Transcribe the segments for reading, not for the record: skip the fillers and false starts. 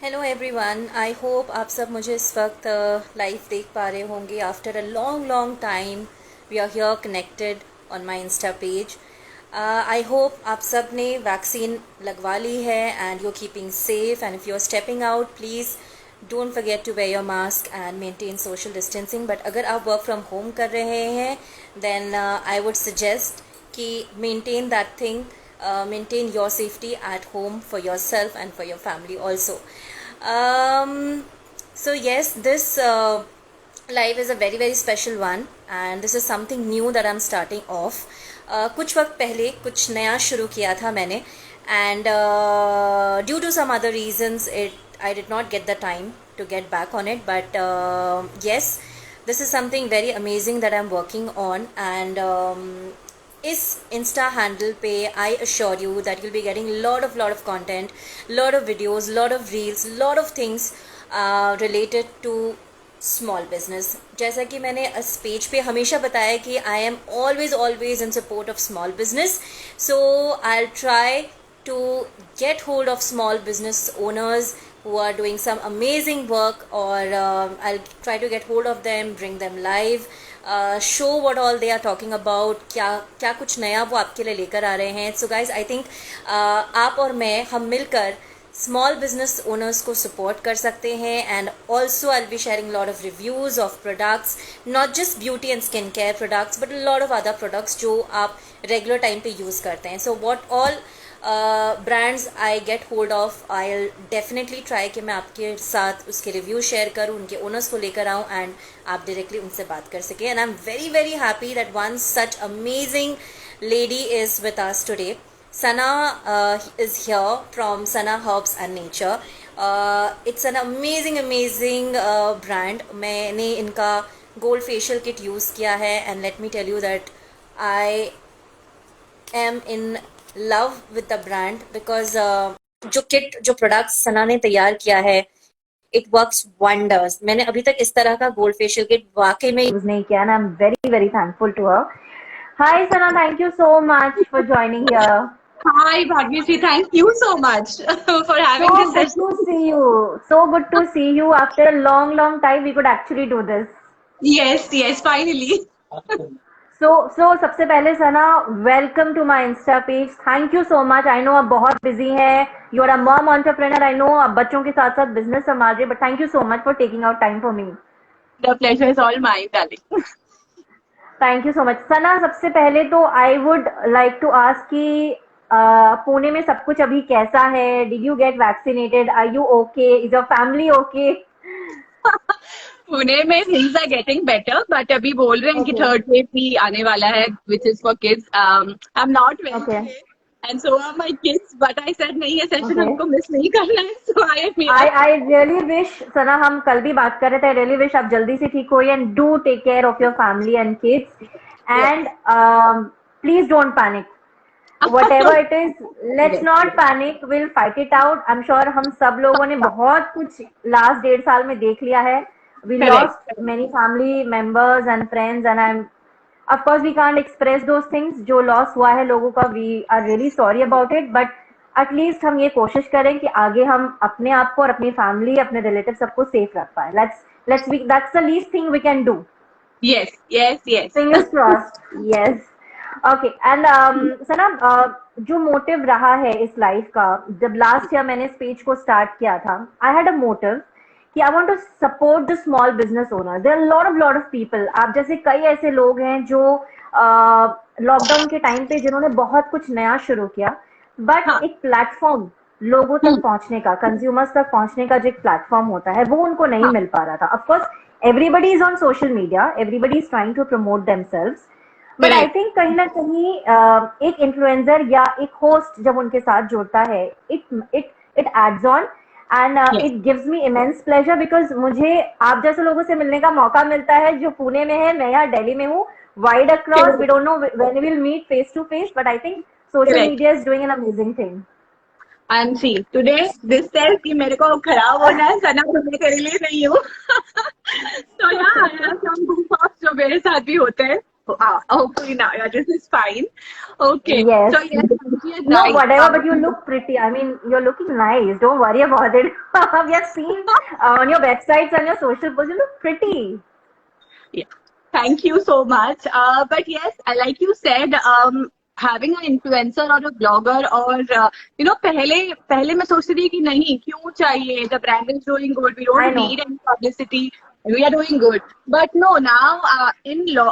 Hello everyone, आई hope आप सब मुझे इस वक्त लाइव देख पा रहे होंगे. After a long long time we are here connected on my insta page. I hope आप सब ने वैक्सीन लगवा ली है and you are keeping safe. And if you are stepping out, please don't forget to wear your mask and maintain social distancing. But अगर आप work from home कर रहे हैं देन आई वुड सजेस्ट कि maintain that thing. Maintain your safety at home for yourself and for your family also. Um, so yes, this live is a very very special one and this is something new that I'm starting off. कुछ वक्त पहले कुछ नया शुरू किया था मैंने and due to some other reasons I did not get the time to get back on it, but yes, this is something very amazing that I'm working on. And इस इंस्टा हैंडल पे I assure you that you'll be getting lot of content, lot of videos, lot of reels, lot of things related to small business. जैसा कि मैंने इस page पे हमेशा बताया कि I am always in support of small business. So I try to get hold of small business owners who are doing some amazing work, or I'll try to get hold of them, bring them live, show what all they are talking about, क्या कुछ नया वो आपके लिए लेकर आ रहे हैं. So guys, I think आप और मैं हम मिलकर स्मॉल बिजनेस ओनर्स को सपोर्ट कर सकते हैं. And also I be sharing lot of reviews of products, not just beauty and skin care products but lot of other products जो आप रेगुलर टाइम पे यूज़ करते हैं. So what all brands I get hold of, I definitely try कि मैं आपके साथ उसके रिव्यू शेयर करूँ, उनके ओनर्स को लेकर आऊँ एंड आप डायरेक्टली उनसे बात कर सकें. And I am very very happy that one such amazing lady is with us today. Sana is here from Sana Herbs and Nature. It's an amazing brand. मैंने इनका गोल्ड फेशियल किट यूज़ किया है and let me tell you that I am in love with the brand because जो kit जो products सना ने तैयार किया है, इट वर्क्स वंडर्स. मैंने अभी तक इस तरह का गोल्ड फेशियल किट वाकई में यूज नहीं किया and I'm very very thankful to her. Hi Sana, thank you so much for joining here. Hi, Bhagyashree. Thank you so much for having So this good session. to see you. So good to see you. After a long time, we could actually do this. Yes, finally. So सबसे पहले Sana, welcome to my insta page. Thank you so much. I know आप बहुत busy हैं. You are a mom entrepreneur. I know आप बच्चों के साथ साथ बिजनेस संभाल रहे, but thank you so much for taking out time for me. The pleasure is all mine, darling. Thank you so much. Sana, सबसे पहले तो I would like to ask कि पुणे में सब कुछ अभी कैसा है? Did you get vaccinated? Are you okay? Is your family okay? Pune में things are getting better, but अभी बोल रहे हैं कि ओके third wave भी आने वाला है, which is for kids. I'm not well okay today, and so are my kids. But I said नहीं, ये session ओके. हमको miss नहीं करना है, so I am here. I really wish Sana, हम कल भी बात कर रहे थे, आई रियली विश आप जल्दी से ठीक हो and do take care of your family and kids. Yes. And please don't panic. whatever it is, let's Yes. not panic, we'll fight it out. I'm sure हम सब लोगों ने बहुत कुछ लास्ट 1.5 साल में देख लिया है. We Correct. lost many family members and friends, and I'm of course we can't express those things. जो loss हुआ है लोगों का, we are really sorry about it, but at least हम ये कोशिश करें कि आगे हम अपने आप को और अपनी फैमिली, अपने रिलेटिव सबको सेफ रख पाए. Let's be, that's the least thing we can do. Yes. Fingers crossed. Yes. Okay. And सना, जो मोटिव रहा है इस लाइफ का, जब लास्ट ईयर मैंने इस पेज को स्टार्ट किया था, आई हैड अ मोटिव कि I want to support the small business owner. There are lot of people, आप जैसे कई ऐसे लोग हैं जो लॉकडाउन के टाइम पे जिन्होंने बहुत कुछ नया शुरू किया, बट हाँ. एक प्लेटफॉर्म लोगों तक पहुंचने का, कंज्यूमर्स तक पहुंचने का जो एक प्लेटफॉर्म होता है, वो उनको नहीं हाँ. मिल पा रहा था. Of course everybody is on social media, everybody is trying to promote themselves, but I Correct. think कहीं ना कहीं एक इन्फ्लुएंसर या एक होस्ट जब उनके साथ जुड़ता है, it adds on and Yes. it gives me immense pleasure because मुझे आप जैसे लोगों से मिलने का मौका मिलता है जो पुणे में है. मैं यहाँ दिल्ली में हूँ. Wide across, we Correct. don't know when we'll meet face to face, but I think social Correct. media is doing an amazing thing. And see, today this says कि मेरे को खराब होना है, सना तो मैं तेरे लिए नहीं हूँ. So yeah, I have some goof offs जो मेरे साथ भी होते हैं. Hopefully now, yeah, this is fine. Okay. Yes. So yes, Anji is No, right. whatever, but you look pretty. I mean, you're looking nice. Don't worry about it. We have seen on your websites and your social posts, you look pretty. Yeah. Thank you so much. But yes, like you said, having an influencer or a blogger or पहले पहले मैं सोचती थी कि नहीं क्यों चाहिए, the brand is doing good, we I don't know. need any publicity, we are doing good. But no, now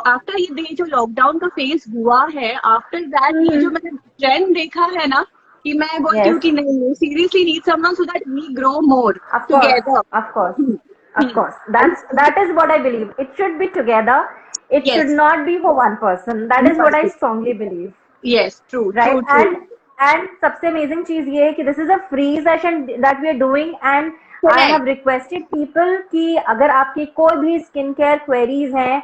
after ये जो लॉकडाउन का फेज हुआ है, after that ये जो मैंने ट्रेंड देखा है ना, कि मैं बोलती हूँ Yes. कि नहीं, seriously need someone so that we grow more Of course. together. Of course. Hmm. Of Hmm. course. That is what I believe. It should be together. It should Yes. not be for one person. That is what I strongly believe. Yes, true, Right? true, true. And सबसे amazing चीज ये है कि this is a free session that we are doing, and I Correct. have requested people कि अगर आपकी कोई भी स्किन केयर queries हैं,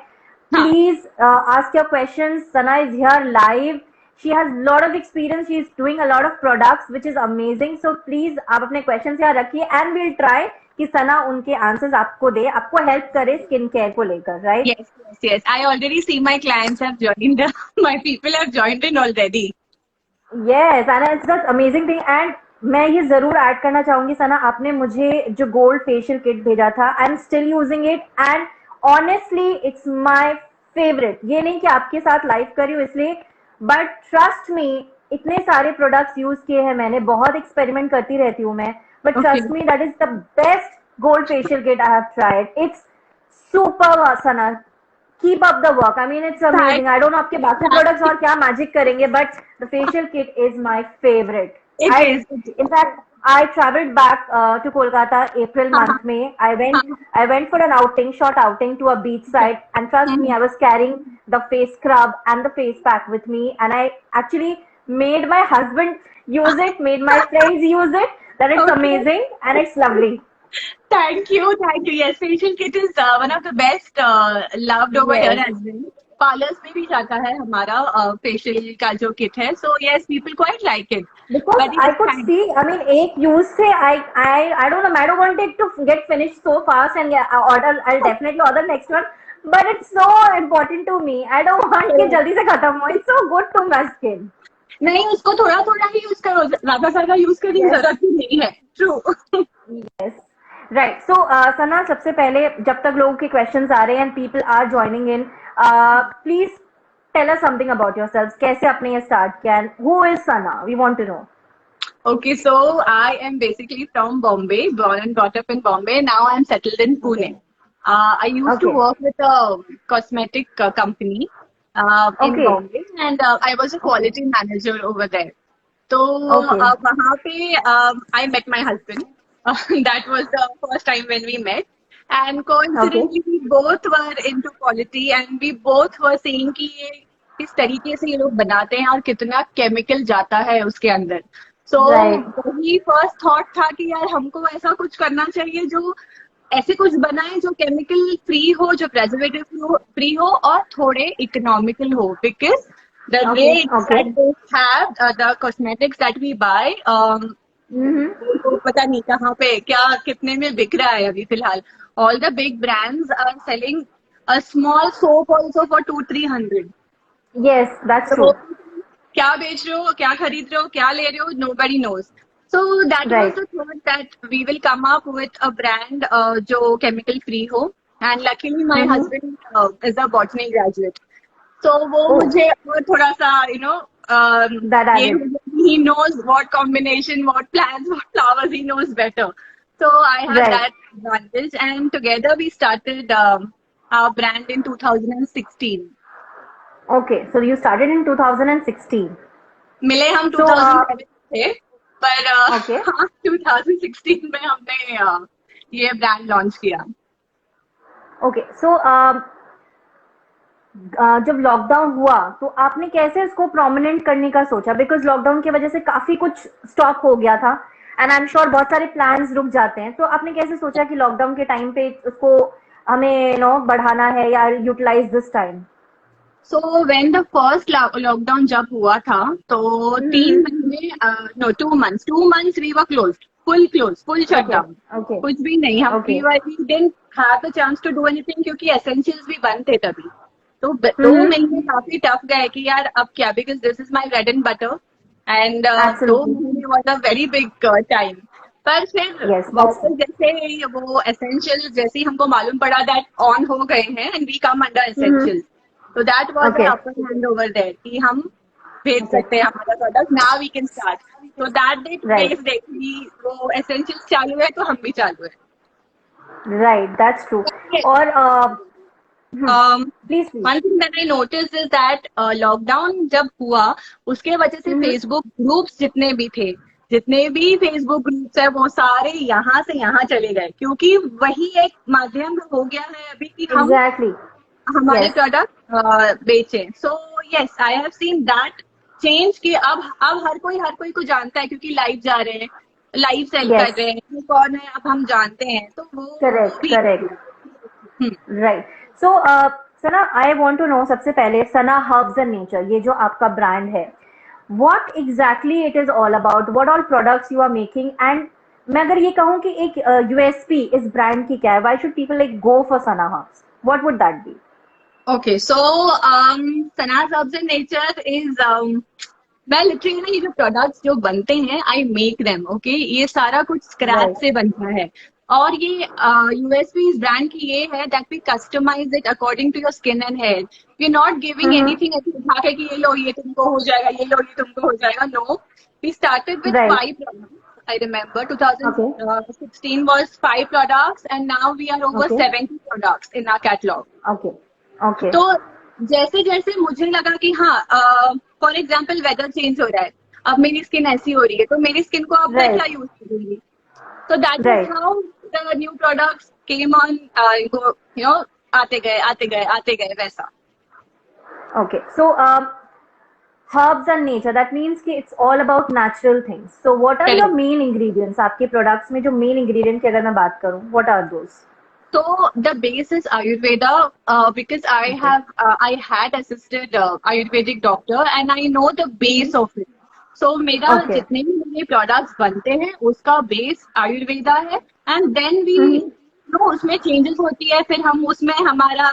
हाँ, please ask your questions. Sana is here live. She has a lot of experience. She is doing a lot of products, which is amazing. So please आप अपने questions यहाँ रखिए, and we'll try कि सना उनके answers आपको दे, आपको help करे skin care को लेकर, right? yes, yes, yes. I already see my clients have joined. My people have joined in already. Yes, and it's just amazing thing. And मैं ये जरूर ऐड करना चाहूंगी सना, आपने मुझे जो गोल्ड फेशियल किट भेजा था, I am still using it, and honestly it's my favourite. ये नहीं कि आपके साथ लाइव करी हूँ इसलिए, बट ट्रस्ट मी, इतने सारे प्रोडक्ट्स यूज किए हैं मैंने, बहुत एक्सपेरिमेंट करती रहती हूँ मैं, but Okay. Trust me that is the best gold facial kit I have tried. It's super Sana. Keep up the work. I mean, it's amazing. Thank, I don't know आपके बाकी thank products you. और क्या magic करेंगे, but the facial kit is my favorite. It I, is. It is. in fact, I traveled back to Kolkata April हाँ, month में. I went for an outing, short outing to a beach side, and trust me, I was carrying the face scrub and the face pack with me, and I actually made my husband use it, made my friends use it. That it's Okay. amazing and it's lovely. Thank you, thank you. Yes, facial kit is one of the best loved over here Yes. as well. Parlours में भी जाता है हमारा facial का जो kit है. So yes, people quite like it. Because But I yes, could thank. see, I mean, एक use से I don't know, I don't want it to get finished so fast, and yeah, I'll definitely order next one. But it's so important to me. I don't want कि जल्दी से खत्म हो. It's so good to my skin. नहीं, उसको थोड़ा थोड़ा ही use करो, ज्यादा ज्यादा यूज करने की Yes. जरूरत ही नहीं है. True. Yes. Right. So, Sana, सबसे पहले जब तक लोगों के questions आ रहे हैं and people are joining in, please tell us something about yourselves. कैसे आपने ये start किया? And who is Sana? We want to know. Okay, so I am basically from Bombay, born and brought up in Bombay. Now I'm settled in Pune. I used to Okay. work with a cosmetic company in Okay. Bombay, and I was a quality manager over there. So Okay. वहाँ पे I met my husband. That was the first time when we met. And coincidentally, we both were into quality, and we both were saying कि ये किस तरीके से ये लोग बनाते हैं और कितना केमिकल जाता है उसके अंदर. So Right. वही फर्स्ट थॉट था कि यार हमको ऐसा कुछ करना चाहिए जो ऐसे कुछ बनाए जो केमिकल फ्री हो, जो प्रेजर्वेटिव फ्री हो और थोड़े इकोनॉमिकल हो, because the Okay. rates Okay. that they have, the cosmetics that we buy, Mm-hmm. तो पता नहीं कहाँ पे क्या कितने में बिक रहा है अभी फिलहाल. All the big brands are selling a small soap also for 200-300. Yes, that's तो true. क्या बेच रहे हो, क्या खरीद रहे हो, क्या ले रहे हो, nobody knows. So that was Right. the thought that we will come up with a brand जो chemical free हो. And luckily my Mm-hmm. husband is a botany graduate. So वो Oh, मुझे और थोड़ा सा that ये added. he knows what combination, what plants, what flowers, he knows better. So I had Right. that advantage, and together we started our brand in 2016. Okay, so you started in 2016. मिले हम So, 2007 थे, पर okay. हाँ 2016 में हमने ये brand launch किया. Okay, so जब लॉकडाउन हुआ तो आपने कैसे इसको प्रोमिनेंट करने का सोचा? बिकॉज लॉकडाउन की वजह से काफी कुछ स्टॉप हो गया था, एंड आई एम श्योर बहुत सारे प्लान्स रुक जाते हैं. तो आपने कैसे सोचा कि लॉकडाउन के टाइम पे उसको हमें बढ़ाना है या utilise this time? So when the first lockdown जब हुआ था तो 3 महीने no 2 months we were closed, full shutdown. Okay. कुछ भी नहीं, हम Okay. we didn't have the chance to do anything क्योंकि essentials भी बंद थे तभी. तो 2 महीने काफी टफ गए कि यार अब क्या, because this is my bread and butter and 2 महीने was a very big time. पर फिर Yes, that's वापस जैसे वो एसेंशियल जैसे ही हमको मालूम पड़ा दैट ऑन हो गए हैं and we come under essential, तो that was okay. Upper hand over there कि हम भेज Okay. सकते हैं हमारा product, now we can start. तो that day Right. Today's day कि वो एसेंशियल चालू है तो हम भी चालू है। Right, that's true. और please please. One thing that I notice is that lockdown जब हुआ उसके वजह से फेसबुक ग्रुप्स जितने भी थे, जितने भी फेसबुक ग्रुप्स है वो सारे यहाँ से यहाँ चले गए, क्योंकि वही एक माध्यम हो गया है अभी कि हम एग्जैक्टली। हमारे Yes. प्रोडक्ट बेचें। So yes, I have seen that change कि अब हर कोई को जानता है, क्योंकि लाइव जा रहे हैं, लाइव सेल Yes. कर रहे हैं, ये कौन है अब हम जानते हैं, तो वो करेक्ट भी correct. Right. So Sana, I want to know सबसे पहले, सना हर्ब्स एंड नेचर, ये जो आपका ब्रांड है, what exactly it is all about, what all products you are making, and मैं अगर ये कहूँ कि एक यूएसपी इस ब्रांड की क्या है, why should people like go for Sana Herbs, what would that be? Okay, so Sana's Herbs and Nature is मैं लिटरली ये जो प्रोडक्ट्स जो बनते हैं आई मेक देम, ओके, ये सारा कुछ स्क्रैच Right. से बनता है। और ये यूएसपी इस ब्रांड की ये है that we customise it according to your skin and hair. We not giving anything उठा के कि ये लो ये तुमको हो जाएगा, ये लो ये तुमको हो जाएगा। No, we started with Right. 5 products. I remember 2016 was 5 products and now we are over Okay. 70 products in our catalog. Okay okay. तो जैसे जैसे मुझे लगा कि हाँ, फॉर एग्जाम्पल वेदर चेंज हो रहा है, अब मेरी स्किन ऐसी हो रही है, तो मेरी स्किन को अब मैं Right. क्या यूज करूंगी, तो that Right. Is how the new products came on, you know, आते गए वैसा। Okay, so herbs and nature, that means कि it's all about natural things. So what are your Correct. main ingredients? आपके products में जो main ingredient की अगर मैं बात करूँ, what are those? So the base is Ayurveda, because I had assisted Ayurvedic doctor and I know the base of it. So मेरा Okay. जितने भी मेरे प्रोडक्ट्स बनते हैं उसका बेस आयुर्वेदा है, एंड देन वी नो उसमें चेंजेस होती है, फिर हम उसमें हमारा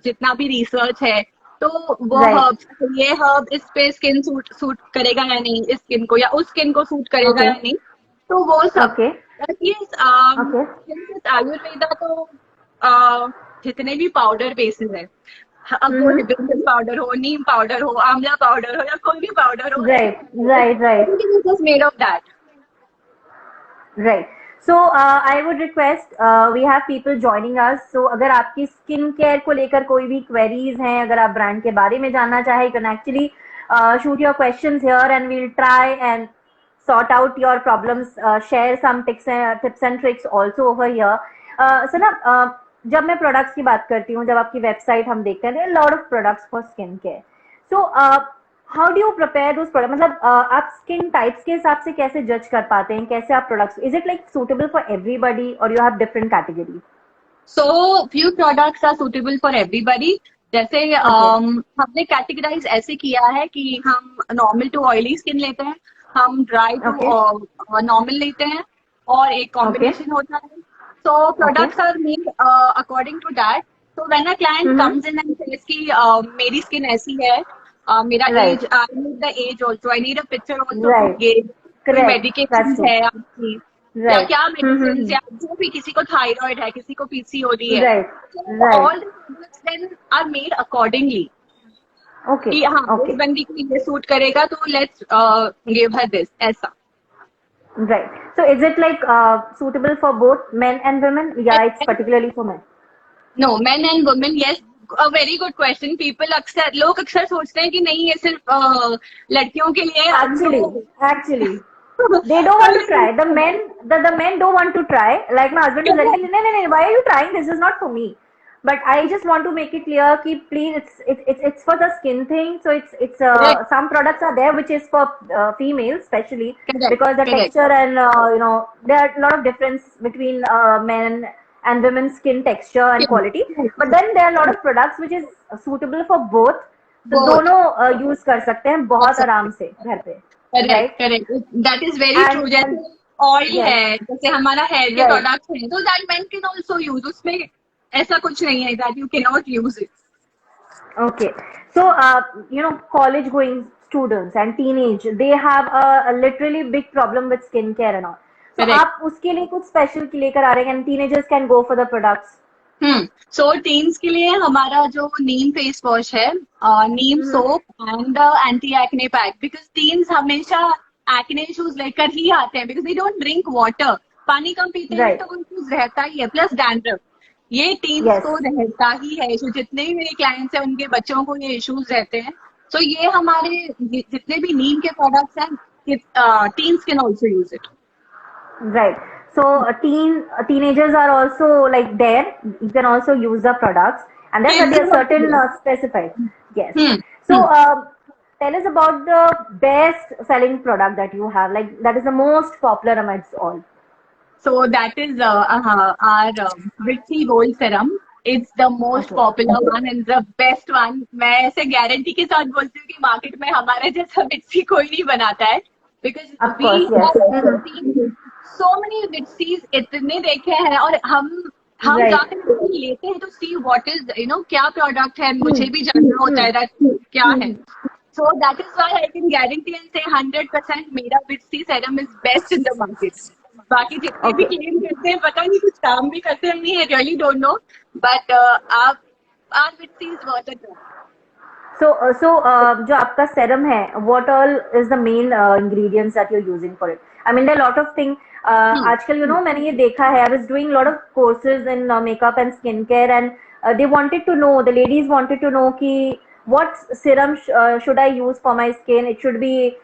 जितना भी रिसर्च है, तो वो Right. हर्ब, ये हर्ब इस पे स्किन सूट करेगा या नहीं, इस स्किन को, या उस स्किन को सूट करेगा Okay. या नहीं, तो वो सब। Okay. Yes, Okay. since Ayurveda तो जितने भी पाउडर बेसिस है, अब वो हिबिस्कस पाउडर हो, नीम पाउडर हो, आंवला पाउडर हो, या कोई भी पाउडर हो, Right. everything is just made of that. Right. So I would request, we have people joining us. So अगर आपकी स्किन केयर को लेकर कोई भी queries हैं, अगर आप ब्रांड के बारे में जानना चाहें, you can actually shoot your questions here and we'll try and sort out your problems, share some tips and tricks also over here. So ना, जब मैं प्रोडक्ट्स की बात करती हूँ, जब आपकी वेबसाइट हम देखते हैं, lot of products for skin care, so how do you prepare those product, मतलब आप स्किन टाइप्स के हिसाब से कैसे जज कर पाते हैं, कैसे आप products, is it like suitable for everybody और you have different category? So few products are suitable for everybody. जैसे हमने कैटेगराइज ऐसे किया है कि हम नॉर्मल टू ऑयली स्किन लेते हैं, हम ड्राई टू नॉर्मल लेते हैं, और एक कॉम्बिनेशन होता है। So products are made according to that. So when a client comes in and says कि मेरी स्किन ऐसी है, मेरा as, I need the age also, I need a picture also to give, कोई मेडिकेशन है आपकी, या क्या मेडिसिन, या जो भी, किसी को थायराइड है, किसी को पीसीओडी है, all then are made accordingly, कि हाँ इस बंदी को ये सूट करेगा तो लेट्स गिव हर दिस, ऐसा। Right. So is it like suitable for both men and women? Yeah, it's particularly for men. No, men and women, yes. A very good question. लोग अक्सर सोचते हैं कि नहीं ये सिर्फ लड़कियों के लिए है। Actually, they don't want to try. The men don't want to try. Like my husband is like, no, why are you trying? This is not for me. But I just want to make it clear कि please, it's for the skin thing. So it's some products are there which is for females especially, because the texture and you know, there are a lot of difference between men and women's skin texture and quality. But then there are a lot of products which is suitable for both. तो दोनों use कर सकते हैं बहुत आराम से घर पे। Correct, that is very true. जैसे ऑयल है, जैसे हमारा हेयर के प्रोडक्ट्स हैं, तो that main can also use, उसमें ऐसा कुछ नहीं है that you can not use it. Okay. So, college going students and teenage, they have a literally big problem with skincare and all. So, Correct. आप उसके लिए कुछ special लेकर आ रहे हैं and teenagers can go for the products. So teens के लिए हमारा जो नीम फेस वॉश है, नीम Mm-hmm. Soap and anti acne pack, because teens हमेशा एक्ने इश्यूज लेकर ही आते हैं, because they don't drink water, पानी कम पीते हैं Right. तो इश्यूज रहता ही है, प्लस डैंड्रफ ये टीन्स Yes. को रहता ही है इशू। जितने भी मेरे क्लाइंट्स हैं उनके बच्चों को ये इश्यूज रहते हैं। तो ये हमारे जितने भी नीम के प्रोडक्ट्स हैं, teens can also use it. Right. So, teenagers are also like there. You can also use the products, and then there are certain specified. Yes. So, tell us about the best selling product that you have. Like that is the most popular amongst all. So that is our Vitsy Gold Serum. It's the most Okay. popular one and the best one. मैं ऐसे guarantee के साथ बोलती हूँ कि market में हमारे जैसा विट्सी कोई नहीं बनाता है, because Of we course, yes. have seen so many विट्सीज, इतने देखे हैं, और हम Right. जाकर लेते हैं तो see what is, क्या प्रोडक्ट है, मुझे भी जानना होता है that क्या है। So that is why I can guarantee and say 100% मेरा विट्सी serum is best in the market. बाकी जितने भी क्लेम करते हैं पता नहीं कुछ काम भी करते हैं नहीं, रियली डोंट नो, बट आप आर विट्सी इज वर्थ इट। जो आपका serum है, what all is the main ingredients that you're using for it? I mean, there are a lot of things. आजकल मैंने ये देखा है. I was doing a lot of courses in makeup and skincare, and they wanted to know, the ladies wanted to know कि what serum should I use for my skin? It should be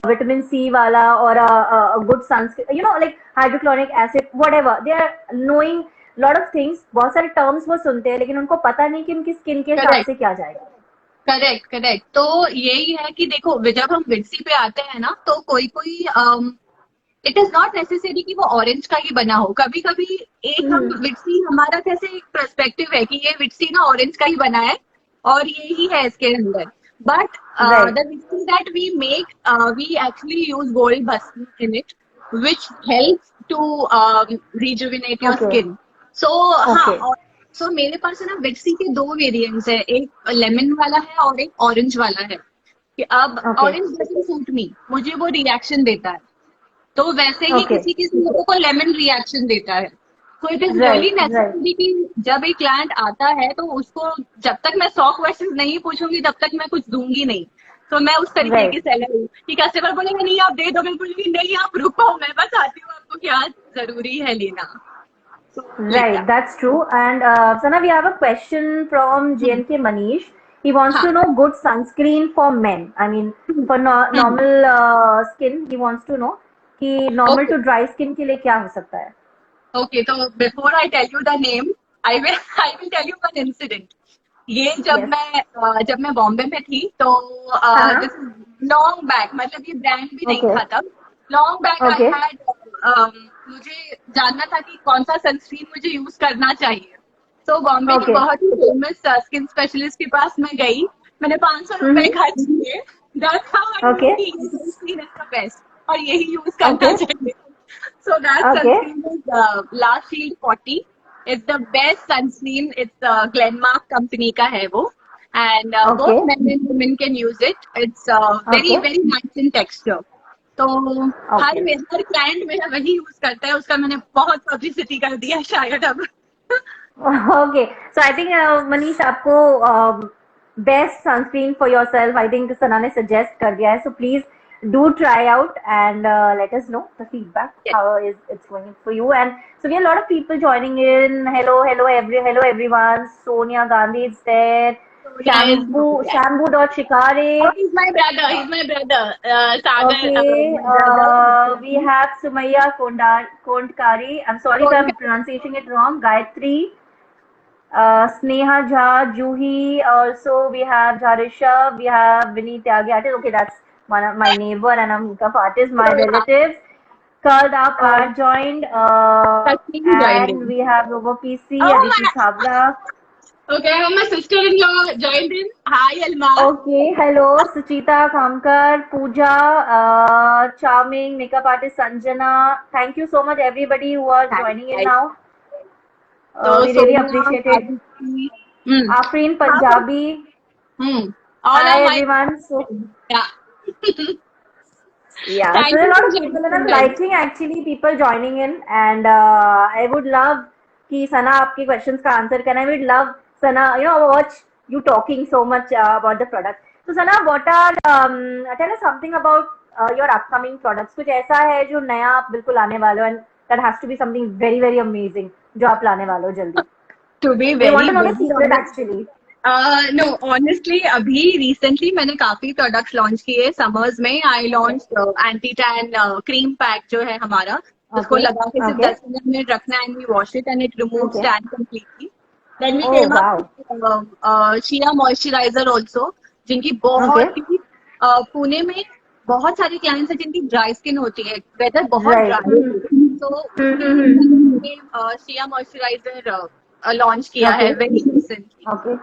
vitamin C वाला or a good sunscreen, like hydrochloric acid, whatever. They are knowing lot of things. बहुत सारे terms वो सुनते हैं लेकिन उनको पता नहीं कि उनकी स्किन के हिसाब Correct. से क्या जाएगा. Correct correct. तो यही है कि देखो, जब हम विट्सी पे आते हैं ना, तो कोई इट इज नॉट नेसेसरी कि वो ऑरेंज का ही बना हो। कभी कभी एक हम विट्सी, हमारा कैसे एक पर्सपेक्टिव है कि ये विट्सी ना ऑरेंज का ही बना है और यही है इसके अंदर, but Right. The witsy that we make, we actually use gold besan in it which helps to rejuvenate your Okay. Skin. So हाँ, Okay. और सो मेरे पास है ना विट्सी के दो वेरिएंट्स है, एक लेमन वाला है और एक ऑरेंज वाला है। कि अब Okay. Orange doesn't suit me, मुझे वो रिएक्शन देता है, तो वैसे ही Okay. किसी किसी लोगों को लेमन रिएक्शन देता है। So it is Right, really necessary कि जब एक क्लाइंट आता है तो उसको, जब तक मैं 100 क्वेश्चंस नहीं पूछूंगी तब तक मैं कुछ दूंगी नहीं। तो मैं उस तरीके Right. की सेलर हूँ कि कस्टमर बोलेंगे नहीं आप दे दो, मैं बोलूंगी नहीं आप रुको, मैं बताती हूँ आपको क्या जरूरी है लेना। So, like Right, that. that's true. And Sana, we have a question from JNK Manish. He wants to हाँ। know good sunscreen for men. I mean, for normal skin, he wants to know कि normal Okay. to dry skin के लिए क्या हो सकता है? Okay, तो before I tell you the name, I will tell you one incident. ये Yes. जब मैं बॉम्बे में थी तो हाँ. दिस लॉन्ग बैक, मतलब ये ब्रांड भी नहीं Okay. था तब। Long back I Okay. Had, मुझे जानना था कि कौन सा सनस्क्रीन मुझे यूज करना चाहिए। तो बॉम्बे के Okay. बहुत ही फेमस स्किन स्पेशलिस्ट के पास मैं गई, मैंने 500 रुपए खर्च किए। That's how I Okay. knew कि ये sunscreen is the best और यही यूज करना Okay. चाहिए। So that Okay. sunscreen is La Shield 40. It's the best sunscreen. It's Glenmark company का है वो, and Okay. both men and women can use it. It's very Okay. very nice in texture. तो हर Okay. Client मेरा वही use करता है, उसका मैंने बहुत पब्लिसिटी कर दिया शायद अब। Okay. So I think Manish आपको best sunscreen for yourself, I think Sana ने suggest कर दिया है. So please do try out and let us know the feedback, Yes. how is it's going for you. And so we have a lot of people joining in. Hello everyone. Sonia Gandhi is there. Shambhu.Shikare. Oh, he's my brother. He's my brother. Sagar. Okay. My brother. We have Sumaya Kondkari. I'm sorry if I'm pronouncing it wrong. Gayatri. Sneha Jha, Juhi. Also, we have Jarisha. We have Vinny Tyagi. Okay, that's one of my neighbor and a makeup artist, my relatives. Kalda Par joined. Sachin joined And in. we have Robo PC, Oh, Aditi my- Chabra. Okay, my sister-in-law joined in. Hi, Alma. Okay, hello, Suchita Kamkar, Pooja, charming makeup artist Sanjana. Thank you so much, everybody who are joining in now. So, We really Sonia, appreciate it. Aditi. Hmm. Afreen Punjabi. All Hi are my everyone. So yeah. yeah, so Thank there are a you lot for of people, and joining I'm us. liking actually people joining in, and I would love कि Sana आपके questions का answer करना. I would love Sana, watch you talking so much about the product. So Sana, what are tell us something about your upcoming products. कुछ ऐसा है जो नया आप बिल्कुल लाने वाले हो, and that has to be something very very amazing जो आप लाने वाले हो जल्दी. To be We want very to know the very secret honest, actually. Know honestly अभी रिसेंटली मैंने काफी प्रोडक्ट्स लॉन्च किए समर्स में. आई Okay. Launch anti tan cream pack जो है हमारा, उसको Okay. लगा के सिर्फ Okay. 10 मिनट रखना and we wash it and it removes Okay. Tan completely. Then we Oh came wow. Up shea moisturiser also, जिनकी Okay. बहुत ही पुणे में बहुत सारी क्लाइंट्स है जिनकी ड्राई स्किन होती है, वेदर बहुत Right. ड्राई है, तो उसके लिए मैंने शिया मॉइस्चराइजर लॉन्च किया है Okay. Very recently. Okay.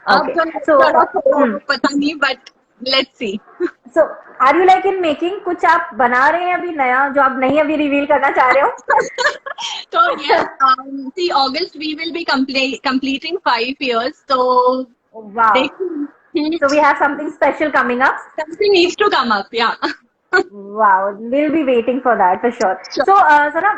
अब Okay. जो So, प्रोडक्ट होगा वो पता नहीं, but let's see. so are you like in making कुछ आप बना रहे हैं अभी नया जो आप नहीं अभी रिवील करना चाह रहे हो? So yes, see, August we will be completing 5 years. So Wow. देखिए, So we have something special coming up. something needs to come up. Yeah. Wow, we'll be waiting for that for sure. Sure. So, Sana,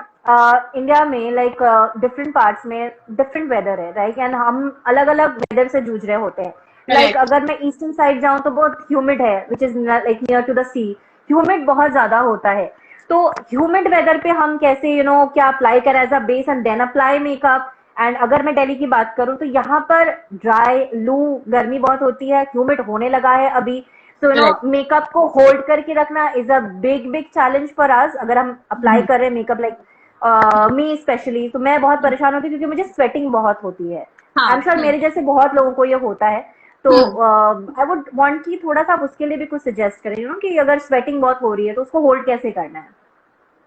India में like different parts में different weather है, right? And हम अलग-अलग weather से जूझ रहे होते हैं. Like Correct. अगर मैं eastern side जाऊँ तो बहुत humid है, which is like near to the sea. Humid बहुत ज़्यादा होता है. तो humid weather पे हम कैसे क्या apply करें as a base and then apply makeup. And अगर मैं दिल्ली की बात करूं तो यहाँ पर ड्राई लू गर्मी बहुत होती है, ह्यूमिड होने लगा है अभी. सो Correct. मेकअप को होल्ड करके रखना is a big big challenge for us. अगर हम अप्लाई कर रहे हैं मेकअप लाइक मी स्पेशली, तो मैं बहुत परेशान होती हूँ क्योंकि मुझे स्वेटिंग बहुत होती है. आई एम हाँ. श्योर मेरे जैसे बहुत लोगों को ये होता है. तो आई वुड वांट कि थोड़ा सा आप उसके लिए भी कुछ सजेस्ट करें कि अगर स्वेटिंग बहुत हो रही है तो उसको होल्ड कैसे करना है.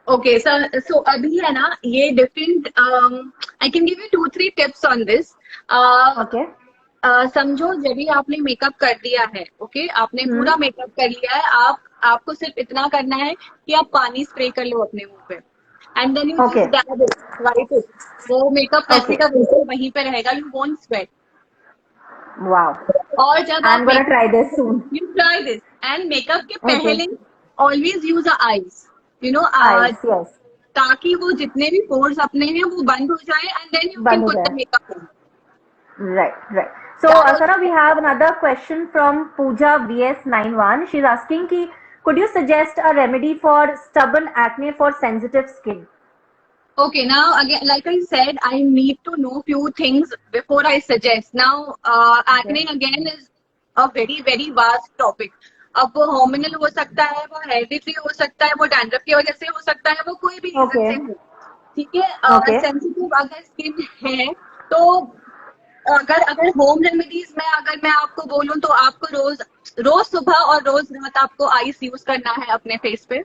ओके सर, सो अभी है ना ये different, I can give you 2-3 tips on this. Okay. समझो जब भी आपने मेकअप कर दिया है, ओके, आपने पूरा मेकअप कर लिया है, आपको सिर्फ इतना करना है कि आप पानी स्प्रे कर लो अपने मुंह पे and then you okay. Just dab it, wipe it. वो मेकअप वैसे ओके. का वैसे वहीं पे रहेगा, यू वोंट स्वेट. वाओ. और जब आई आप am gonna makeup, try this soon. You try this and makeup के ओके. पहले always use a eyes, you know, eyes. Yes. ताकि वो जितने भी पोर्स अपने हैं वो बंद हो जाए एंड देन यू कैन बंद हो पुट द जाए. Makeup on. Right, right. So, that Sana, we have another question from Pooja VS91. She's asking ki, could you suggest a remedy for stubborn acne for sensitive skin? Okay, now again, like I said, I need to know few things before I suggest. Now, Okay. acne again is a very very vast topic. अब वो hormonal हो सकता है, वो hereditary हो सकता है, वो डैंड्रफ की वजह से हो सकता है, वो कोई भी रीजन Okay. से हो. ठीक है. Okay. सेंसिटिव अगर स्किन है तो अगर होम रेमेडीज में अगर मैं आपको बोलूं तो आपको रोज रोज सुबह और रोज रात आपको आइस यूज करना है अपने फेस पे.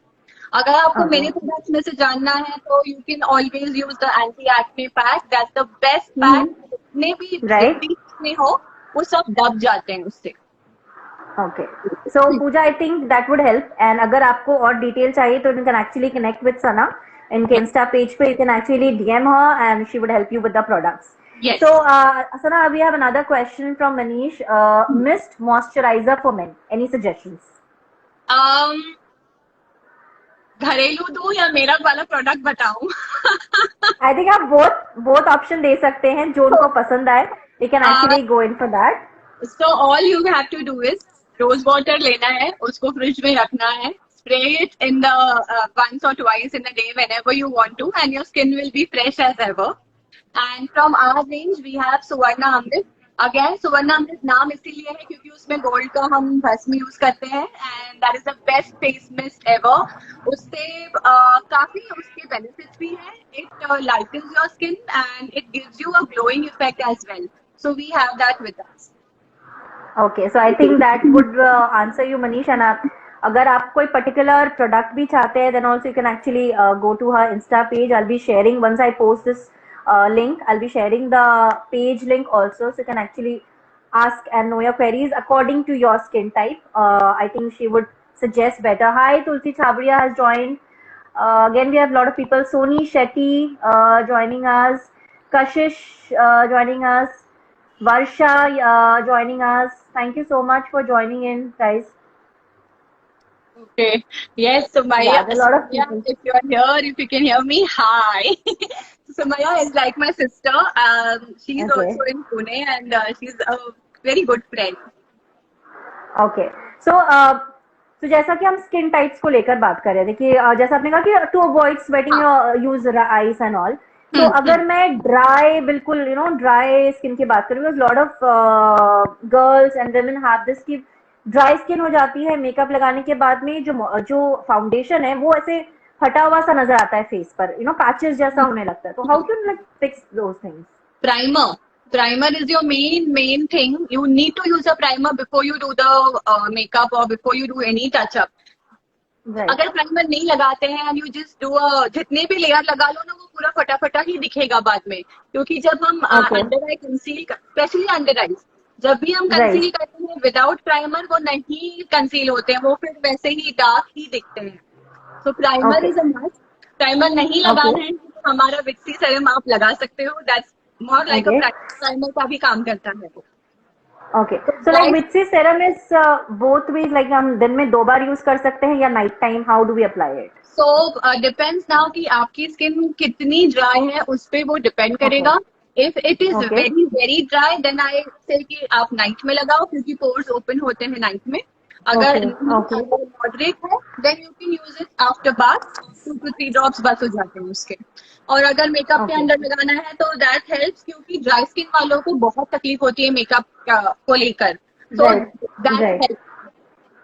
अगर आपको Okay. मेरे प्रोडक्ट्स में से जानना है तो you can always use the anti acne pack. That's the best pack. जितने भी Right. में हो वो सब दब जाते हैं उससे. Okay. So, Pooja, I think that would help. And अगर आपको और डिटेल चाहिए तो you can actually connect with Sana. इनके Insta page पे you can actually DM her and she would help you with the products. Yes. So, Sana, we have another question from Manish. Mist moisturizer for men. Any suggestions? घरेलू दूं या मेरा वाला product बताऊं? I think आप both option दे सकते हैं जो उनको पसंद आए. We can actually go in for that. So all you have to do is rose water लेना है, उसको फ्रिज में रखना है, spray it in the once or twice in a day whenever you want to, and your skin will be fresh as ever. And from our range we have Suvarna Amrit. Again, Suvarna Amrit नाम इसीलिए है क्योंकि उसमें gold का हम भस्म use करते हैं and that is the best face mist ever. उससे काफी उसके benefits भी हैं. It lightens your skin and it gives you a glowing effect as well. So we have that with us. Okay, so I think that would answer you, Manish. And अगर आप कोई particular product भी चाहते हैं, then also you can actually go to her Insta page. I'll be sharing once I post this link. I'll be sharing the page link also, so you can actually ask and know your queries according to your skin type. I think she would suggest better. Hi, Tulsi Chhabria has joined. Again, we have a lot of people. Soni Shetty joining us. Kashish joining us. Varsha joining us. Thank you so much for joining in, guys. Okay. Yes, Sumaya. Yeah, there are a lot of Sumaya, people. if you are here, if you can hear me, hi. Sumaya is like my sister. She's Okay. also in Pune, and she's a very good friend. Okay so तो जैसा कि हम skin types को लेकर बात कर रहे थे कि जैसा आपने कहा कि टू अवॉइड स्वेटिंग हाँ. यूज आइस एंड ऑल तो हम्म. अगर मैं ड्राई बिल्कुल ड्राई स्किन की बात करूँ because lot of girls and women have this की ड्राई स्किन हो जाती है मेकअप लगाने के बाद में जो फाउंडेशन है वो ऐसे फटा हुआ सा नजर आता है फेस पर पैचेस जैसा होने लगता है तो how to like fix those things Primer. Primer is your main thing. You need to use a primer before you do the makeup or before you do any touch up. Right अगर primer नहीं लगाते हैं and you just do जितने भी layer लगा लो ना वो पूरा फटाफटा ही दिखेगा बाद में क्योंकि जब हम ओके अंडर आई कंसील स्पेशली अंडर आईज जब भी हम राइट कंसील करते हैं विदाउट प्राइमर वो नहीं कंसील होते हैं वो फिर वैसे ही डार्क ही दिखते हैं तो primer okay is a must primer नहीं ओके लगाना है तो हमारा विक्सी सेरम आप लगा सकते हो that's more like a okay primer का भी काम करता है वो ओके तो so like dry which serum is both ways like हम दिन में 2 बार यूज कर सकते हैं या night time how do we apply it so depends now कि आपकी स्किन कितनी ड्राई है उस पे वो डिपेंड ओके करेगा if it is okay very very dry then I say कि आप नाइट में लगाओ क्योंकि पोर्स ओपन होते हैं नाइट में ओके अगर ओके मॉडरेट है then you can use it after bath 2 to 3 drops बस हो जाते हैं उसके और अगर मेकअप के ओके अंदर लगाना है तो दैट हेल्प्स क्योंकि ड्राई स्किन वालों को बहुत तकलीफ होती है मेकअप को लेकर so right that right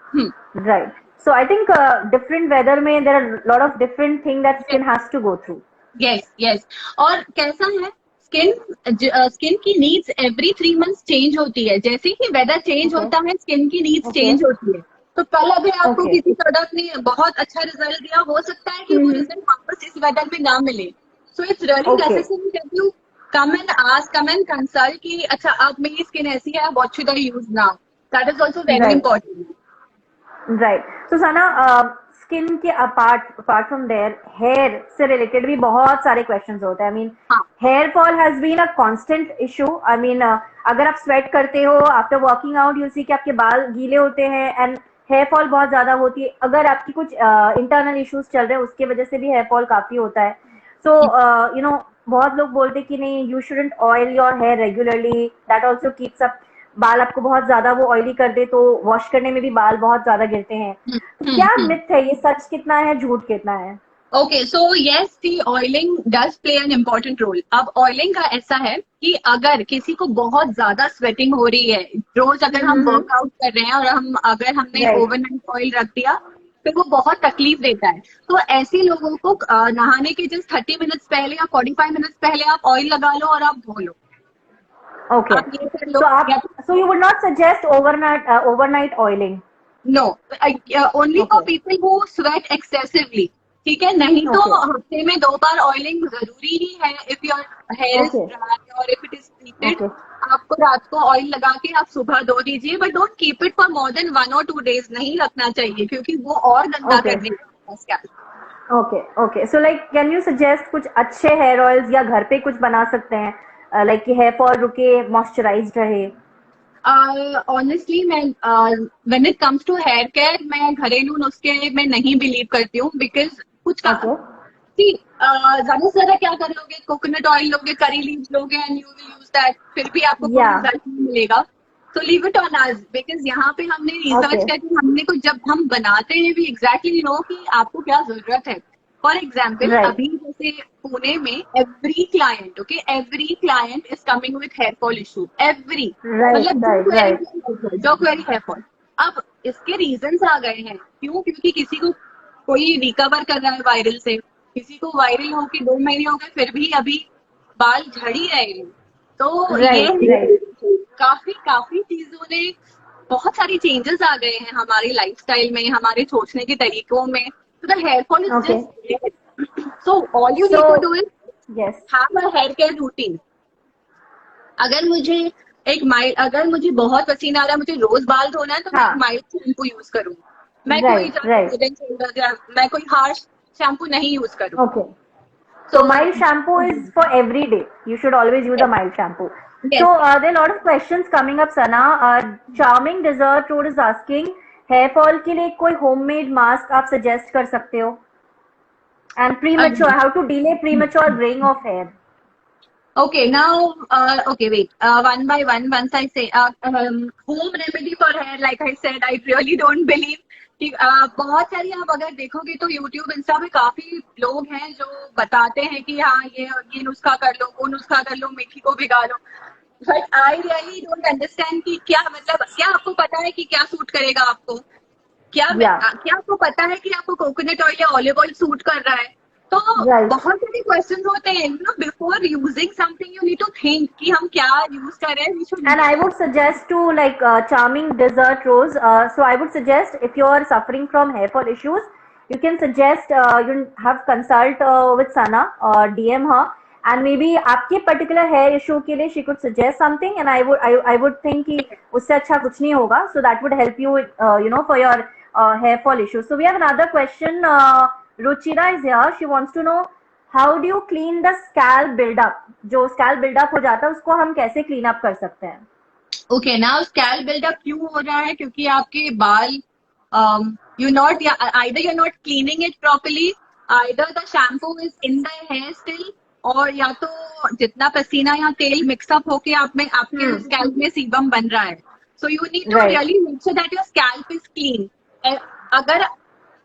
help right so I think different weather में there are lot of different thing that skin has to go through yes yes और कैसा है स्किन की नीड्स एवरी 3 मंथ्स चेंज होती है जैसे ही वेदर चेंज ओके होता है स्किन की नीड्स ओके चेंज होती है तो कल अगर आपको ओके किसी प्रोडक्ट ने बहुत अच्छा रिजल्ट दिया हो सकता है कि वो रिजल्ट वापस इस वेदर में ना मिले so it's really okay necessary that you come and consult कि अच्छा अब मेरी स्किन ऐसी है what should I use now that is also very right important right तो सना स्किन के apart apart from there hair से रिलेटेड भी बहुत सारे क्वेश्चंस होते हैं आई मीन हाँ hair fall has been a constant issue I mean अगर आप स्वेट करते हो after working out you see कि आपके बाल गीले होते हैं एंड हेयर फॉल बहुत ज्यादा होती है अगर आपकी कुछ इंटरनल इश्यूज चल रहे हैं उसके वजह से भी हेयर फॉल काफी होता है सो बहुत लोग बोलते हैं कि नहीं you shouldn't oil your hair regularly that also keeps up बाल आपको बहुत ज्यादा वो ऑयली कर दे तो वॉश करने में भी बाल बहुत ज्यादा गिरते हैं तो क्या मिथ है ये सच कितना है झूठ कितना है okay so yes the oiling does play an important role अब ऑयलिंग का ऐसा है कि अगर किसी को बहुत ज्यादा स्वेटिंग हो रही है रोज अगर हम वर्कआउट कर रहे हैं और अगर हमने राइट ओवरनाइट ऑयल रख दिया फिर वो बहुत तकलीफ देता है तो ऐसे लोगों को नहाने के जस्ट 30 मिनट्स पहले या 45 मिनट्स पहले आप ऑयल लगा लो और आप धो लो ओके आप ये कर लो सो आप या so you would not suggest overnight oiling no only for okay people who sweat excessively ठीक है नहीं तो ओके हफ्ते में 2 बार ऑयलिंग जरूरी ही है if your hair is okay dry और if it is heated okay आपको रात को ऑयल लगा के आप सुबह धो दीजिए but don't keep it for more than 1 or 2 days नहीं रखना चाहिए क्योंकि वो और गंदा ओके कर देगा scalp okay okay so like can you suggest कुछ अच्छे हेयर ऑयल्स या घर पे कुछ बना सकते हैं लाइक कि हेयर फॉल रुके मॉइस्चराइज्ड रहे ऑनेस्टली मैं when it comes to hair care मैं घरेलू नुस्खे में नहीं बिलीव करती हूँ बिकॉज कुछ का ओके ज्यादा से ज्यादा क्या कर लोगे कोकोनट ऑयल लोगे करी लीव्स लोगे and you will use that फिर भी आपको कोई या रिजल्ट नहीं मिलेगा तो leave it on us because यहाँ पे हमने रिसर्च ओके करके हमने को जब हम बनाते हैं भी एग्जैक्टली नो कि आपको क्या जरूरत है फॉर एग्जाम्पल राइट अभी जैसे पुणे में every client is coming with hair fall issue every right मतलब राइट राइट जो क्वेरी हेयर फॉल अब इसके रीजंस आ गए हैं क्यों क्योंकि किसी को कोई रिकवर कर रहा है वायरल से किसी को वायरल होके 2 महीने हो गए फिर भी अभी बाल झड़ ही रहे हैं तो राइट ये राइट काफी चीजों ने बहुत सारी चेंजेस आ गए हैं हमारी लाइफस्टाइल में हमारे सोचने के तरीकों में तो the hair fall is okay just so all you need so to do is yes have a hair care routine अगर मुझे अगर मुझे बहुत पसीना आ रहा है मुझे रोज बाल धोना है तो मैं हाँ एक माइल्ड शैम्पू यूज करूँ मैं कोई right right Head and Shoulders या मैं कोई हार्श शैम्पू नहीं यूज करूँ ओके तो So mild shampoo is for every day. You should always use a mild shampoo. Yes. So there are a lot of questions coming up, Sana. Charming Dessert Road is asking, hair fall के लिए कोई homemade mask आप suggest कर सकते हो? And premature, Again. how to delay premature graying of hair? Okay, now, okay, wait. One by one, once I say, home remedy for hair, like I said, I really don't believe कि बहुत सारी आप अगर देखोगे तो YouTube, Insta पे काफी लोग हैं जो बताते हैं कि हाँ ये नुस्खा कर लो, वो नुस्खा कर लो, मेथी को भिगा लो. But I really don't understand कि क्या मतलब, क्या आपको पता है कि क्या सूट करेगा आपको? Yeah, क्या आपको पता है कि आपको कोकोनट ऑयल या ऑलिव ऑयल सूट कर रहा है? तो right. बहुत सारे क्वेश्चन होते हैं. Before using something you need to think कि हम क्या यूज कर रहे हैं. We should And I would suggest to like Charming Dessert Rose. So I would suggest if you are suffering from hair fall issues, you can suggest you have consult with Sana or DM her, and maybe आपके particular hair issue के लिए she could suggest something, and I would think कि उससे अच्छा कुछ नहीं होगा. So that would help you for your hair fall issue. So we have another question. Ruchira is here. She wants to know how do you clean the scalp buildup? जो scalp buildup हो जाता है उसको हम कैसे clean up कर सकते हैं? ओके. नाउ स्कैल्प बिल्डअप क्यों हो रहा है? क्योंकि आपके बाल you not either you not cleaning it properly, either the shampoo is in the hair still, और या तो जितना पसीना या तेल मिक्सअप होके आपके स्कैल्प में सीबम बन रहा है. So you need to Right. Really make sure that your scalp is clean. अगर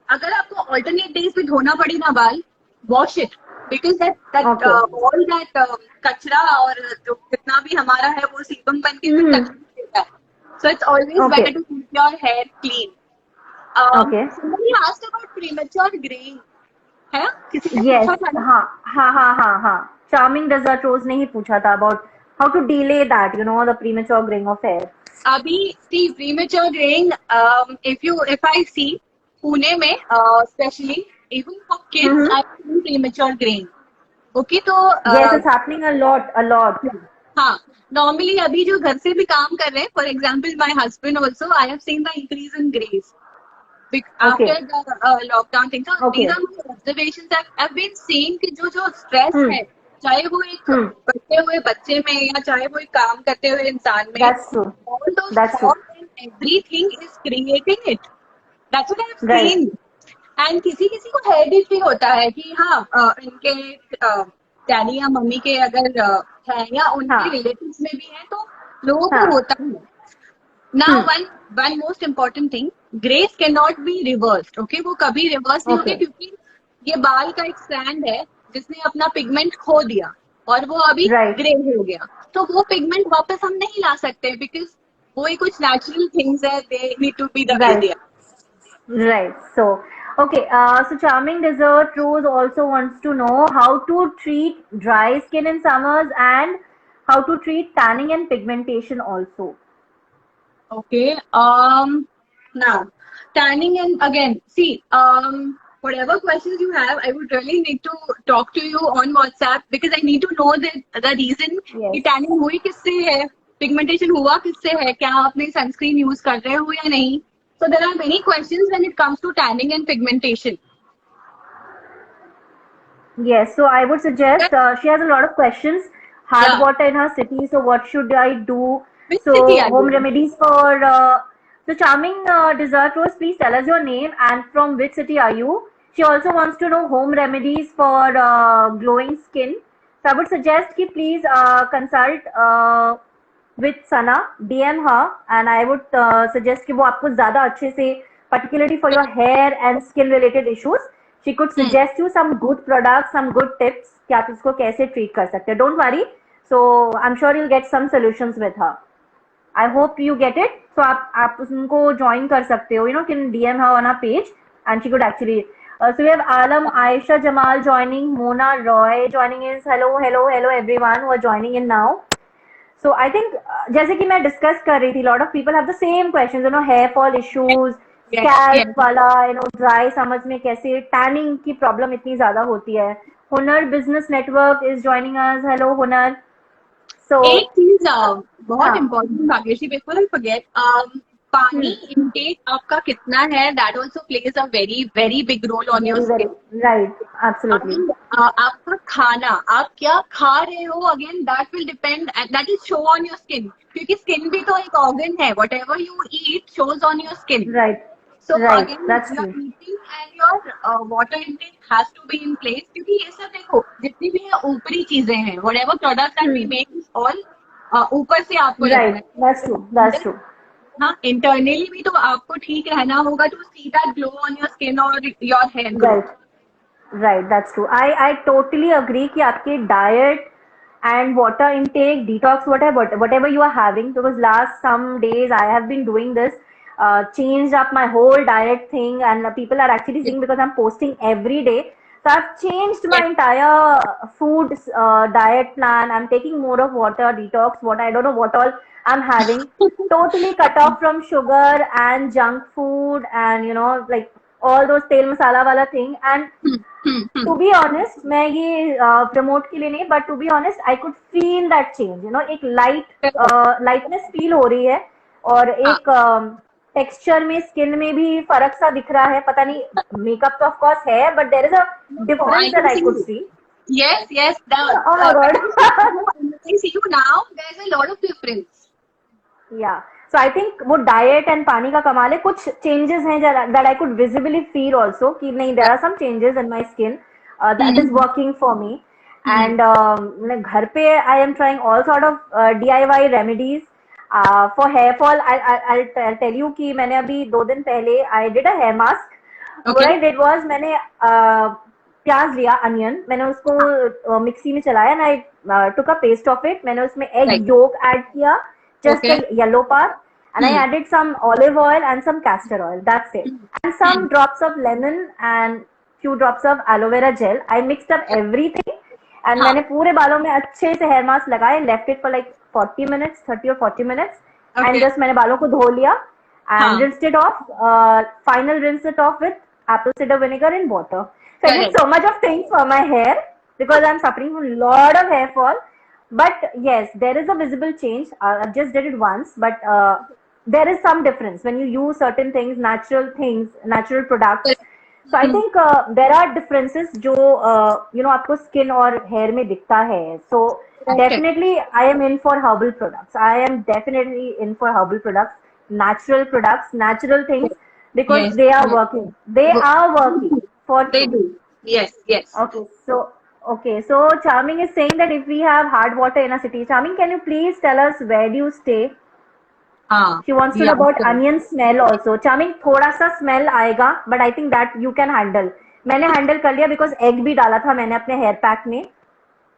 अगर आपको ऑल्टरनेट डेज पे धोना पड़े ना बाल, wash it, because that Okay. All that कचरा और जो जितना भी हमारा है वो सीबम बन के फिर कचरा देता है. So it's always Okay. Better to keep your hair clean. Okay. somebody asked about premature graying, है ना? किसी ने Yes. पूछा था ना? हाँ. Charming Dessert Rose ने ही पूछा था about how to delay that, the premature graying of hair. अभी see premature graying, if I see Pune में especially even for kids I've seen premature graying. Okay, तो Yes, it's happening a lot. हाँ, normally अभी जो घर से भी काम कर रहे हैं, for example my husband also, I have seen the increase in grace Okay. After the lockdown thing. So Okay. these are my observations. I've been seeing कि जो स्ट्रेस है, चाहे वो एक बढ़ते हुए बच्चे में या चाहे वो एक काम करते हुए इंसान में, That's true. all those That's true. thoughts and everything is creating it. That's what I've Right. seen. And किसी किसी को हेडेक भी होता है कि हाँ इनके डैडी या मम्मी के अगर है या उनके रिलेटिव्स में भी है तो लोगों को होता है. Now one most important thing, grace can not be reversed. Okay, वो कभी रिवर्स नहीं होगी, क्योंकि ये बाल का एक स्ट्रैंड है जिसने अपना पिगमेंट खो दिया और वो अभी ग्रे हो गया. तो वो पिगमेंट वापस हम नहीं ला सकते, बिकॉज वो ही कुछ नेचुरल थिंग्स है, they need to be the way they are. Right. So, okay. So Charming Dessert Rose also wants to know how to treat dry skin in summers and how to treat tanning and pigmentation also. Okay. Now, tanning, and again, see, whatever questions you have, I would really need to talk to you on WhatsApp, because I need to know the reason कि tanning हुई किससे है, pigmentation हुआ किससे है, क्या आपने sunscreen use कर रहे हो या नहीं. So there are many questions when it comes to tanning and pigmentation. Yes, so I would suggest she has a lot of questions. Hard water in her city, so what should I do? Which So city are home you? remedies for so Charming Dessert Rose, please tell us your name and from which city are you? She also wants to know home remedies for glowing skin. So I would suggest कि please consult with Sana, DM her, and I would suggest कि वो आपको ज़्यादा अच्छे से particularly for your hair and skin related issues, she could suggest you some good products, some good tips कि आप इसको कैसे treat कर सकते हैं. Don't worry. So I'm sure you'll get some solutions with her. I hope you get it. So आप उनको join कर सकते हो. Can DM her on her page, and she could actually. So we have Alam, Aisha Jamal joining, Mona Roy joining in. Hello everyone who are joining in now. So I think जैसे कि मैं discuss कर रही थी, lot of people have the same questions, hair fall issues, scalp वाला, dry summers में कैसे tanning की problem इतनी ज़्यादा होती है. Hunar Business Network is joining us. Hello Hunar. So एक चीज बहुत important Bhagyashree, before I forget, पानी इनटेक आपका कितना है, that also plays a very very big roll on your skin. right, absolutely. आपका खाना, आप क्या खा रहे हो, again that will depend, that is show on your skin, क्योंकि स्किन भी तो एक ऑर्गन है, what ever you eat shows on your skin. Right. So right, again, that's your true. eating and your water intake has to be in place, क्योंकि ये सब देखो जितनी भी है ऊपरी चीजें हैं, whatever products that we make is all ऊपर से आपको लगना राइट, है. That's true, that's true. हाँ, इंटरनली भी तो आपको ठीक रहना होगा to see that glow on your skin और your hair grow. Right. Right, that's true. I totally agree कि आपके diet and water intake, detox, whatever you are having, because last some days I have been doing this, changed up my whole diet thing, and people are actually seeing because I'm posting every day. So I've changed my entire food diet plan. I'm taking more of water, detox, what I don't know what all I'm having. Totally cut off from sugar and junk food and like all those tel masala wala thing. And to be honest, मैं ये promote के लिए नहीं, but to be honest, I could feel that change. एक lightness feel हो रही है, और एक टेक्सचर में, स्किन में भी फर्क सा दिख रहा है. पता नहीं, मेकअप तो ऑफ कोर्स है, but there is a difference that I could see. Yes. Oh my god. I see you now. There's a lot of difference. Yeah. So I think वो diet and पानी का कमाल है. कुछ changes हैं that I could visibly feel also कि नहीं, there are some changes in my skin that is working for me. And घर पे I am trying all sort of DIY remedies for hair fall. I'll tell you कि मैंने अभी 2 दिन पहले I did a hair mask. What I did was मैंने प्याज लिया, अनियन, मैंने उसको मिक्सी में चलाया, and I took a paste of it. मैंने उसमें egg yolk add किया, just the yellow part, and I added some olive oil and some castor oil. That's it. And some drops of lemon and few drops of aloe vera gel. I mixed up everything, and मैंने पूरे बालों में अच्छे से hair mask लगाया, left it for like 40 minutes, 30 or 40 minutes, and just मैंने बालों को धो लिया and rinsed it off. Final rinse it off with apple cider vinegar in water. So I did so much of things for my hair because I'm suffering from a lot of hair fall. But yes, there is a visible change. I just did it once, but there is some difference when you use certain things, natural products. So I think there are differences जो आपको skin और hair में दिखता है. So definitely I am in for herbal products. I am definitely in for herbal products, natural things, because they are working. They are working for They do. Yes. Okay, so Charming is saying that if we have hard water in a city, Charming, can you please tell us where do you stay? She wants to know about onion smell also. Charming, थोड़ा सा smell आएगा, but I think that you can handle. मैंने handle कर लिया because egg भी डाला था मैंने अपने hair pack में.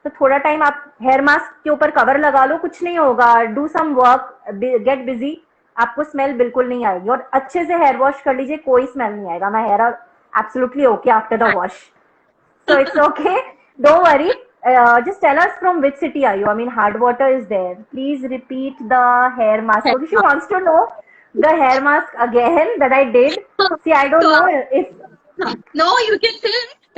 तो थोड़ा टाइम आप हेयर मास्क के ऊपर कवर लगा लो, कुछ नहीं होगा. Do some work, get busy, आपको स्मेल बिल्कुल नहीं आएगी. और अच्छे से हेयर वॉश कर लीजिए, कोई स्मेल नहीं आएगा. My hair are absolutely okay after the wash, so it's okay, don't worry. Just tell us from which city are you? I mean, hard water is there. Please repeat the hair mask. So she wants to know the hair mask again that I did. See, I don't know if... No, you can say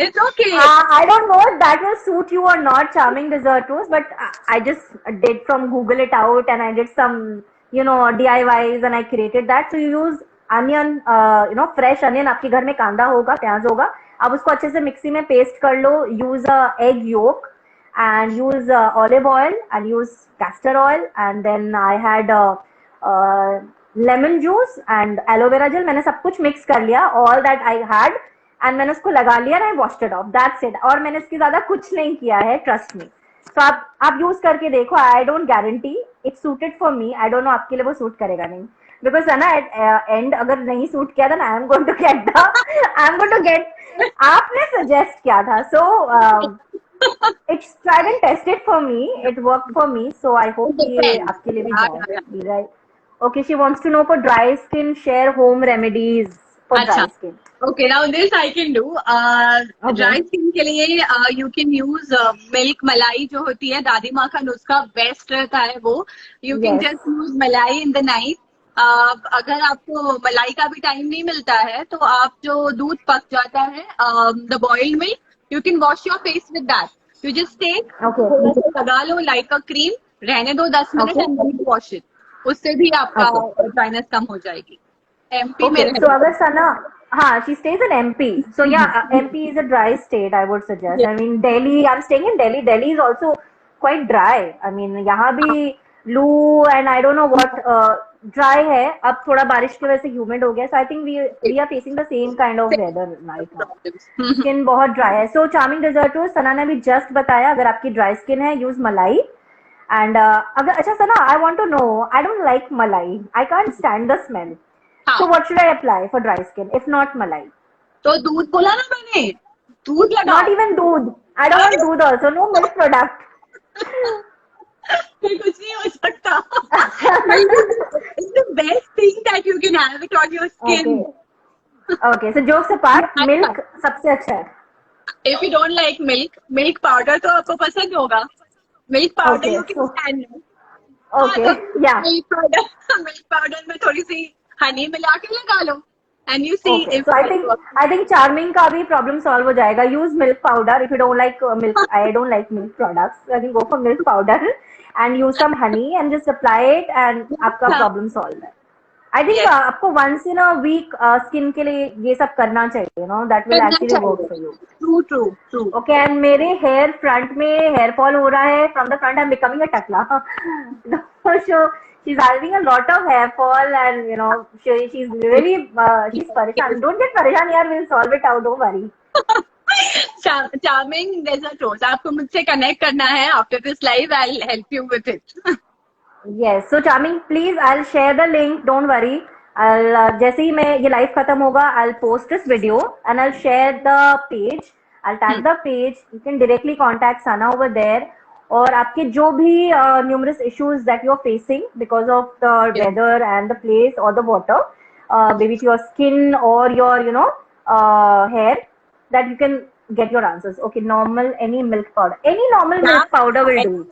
it's okay. I don't know if that will suit you or not, Charming Desertos, but I just did from Google it out, and I did some, DIYs, and I created that. So you use onion, fresh onion. आपके घर में कांदा होगा, प्याज होगा, आप उसको अच्छे से मिक्सी में पेस्ट कर लो. Use egg yolk and use olive oil and use castor oil, and then I had lemon juice and aloe vera gel. मैंने सब कुछ मिक्स कर लिया, all that I had, and मैंने उसको लगा लिया, and I washed it off. That's it. और मैंने इसके ज्यादा कुछ नहीं किया है, trust me. So आप यूज करके देखो. I don't guarantee it suited for me. I don't know आपके लिए वो सूट करेगा नहीं, because है ना, at end अगर नहीं सूट किया था, I am going to get आपने सजेस्ट किया था. So it's tried and tested for me. It worked for me. So I hope ये आपके लिए भी जाए, right? Okay, she wants to know for dry skin, share home remedies for dry skin. Okay, now this I can do. Dry skin के लिए you can use milk मलाई जो होती है, दादी माँ का नुस्खा बेस्ट रहता है वो. You can just use मलाई in the night. अगर आपको मलाई का भी टाइम नहीं मिलता है, तो आप जो दूध पक जाता है, the boiled milk, you can wash your face with that. You just take, लगा लो like a cream, रहने दो 10 minute, and then wash it. उससे भी आपका ड्राइनेस कम हो जाएगी. MP में तो अगर सना She stays in MP. So yeah, MP is a dry state, I would suggest. Yes. I mean, Delhi, I'm staying in Delhi. Delhi is also quite dry. I mean, यहाँ भी loo and I don't know what dry है. अब थोड़ा बारिश की वजह से humid हो गया. So I think we are facing the same kind of weather right now. Problems. Skin बहुत dry है. So charming dessert toast, सना ने भी just बताया अगर आपकी dry skin है, use मलाई. And अगर अच्छा सना, I want to know. I don't like malai. I can't stand the smell. So हाँ, what should I apply for dry skin if not malai? तो दूध बोला ना मैंने, दूध Not लगाओ। even doodh. I don't want doodh also. No milk product. फिर कुछ नहीं हो सकता। It's the best thing that you can have it on your skin. Okay. So jokes apart, milk सबसे अच्छा है. If you don't like milk powder तो आपको पसंद होगा। Milk powder Okay, you can so- stand it. Okay. Yeah. Milk powder में थोड़ी सी honey मिला के लगा लो, and you see Okay. if So I think charming का भी problem solve हो जाएगा. Use milk powder if you don't like milk. I don't like milk products. So I think go for milk powder and use some honey and just apply it and आपका problem solve है. I think Yes. आपको once in a week skin के लिए ये सब करना चाहिए. You know that will actually work for you. True. Okay, and मेरे hair front में hair fall हो रहा है. From the front, I'm becoming a टकला. So she's having a lot of hair fall, and you know she's really she's परेशान. Don't get परेशान यार. We'll solve it out. Don't worry. Charming dessert toast. आपको मुझसे connect करना है after this live. I'll help you with it. Yes. So charming, please, I'll share the link. Don't worry. I'll जैसे ही मैं ये live खत्म होगा, I'll post this video and I'll share the page. I'll tag the page. You can directly contact Sana over there. और आपके जो भी numerous issues that you're facing because of the weather and the place or the water, maybe to your skin or your hair, that you can get your answers. Okay, normal any milk powder, any normal milk powder will do.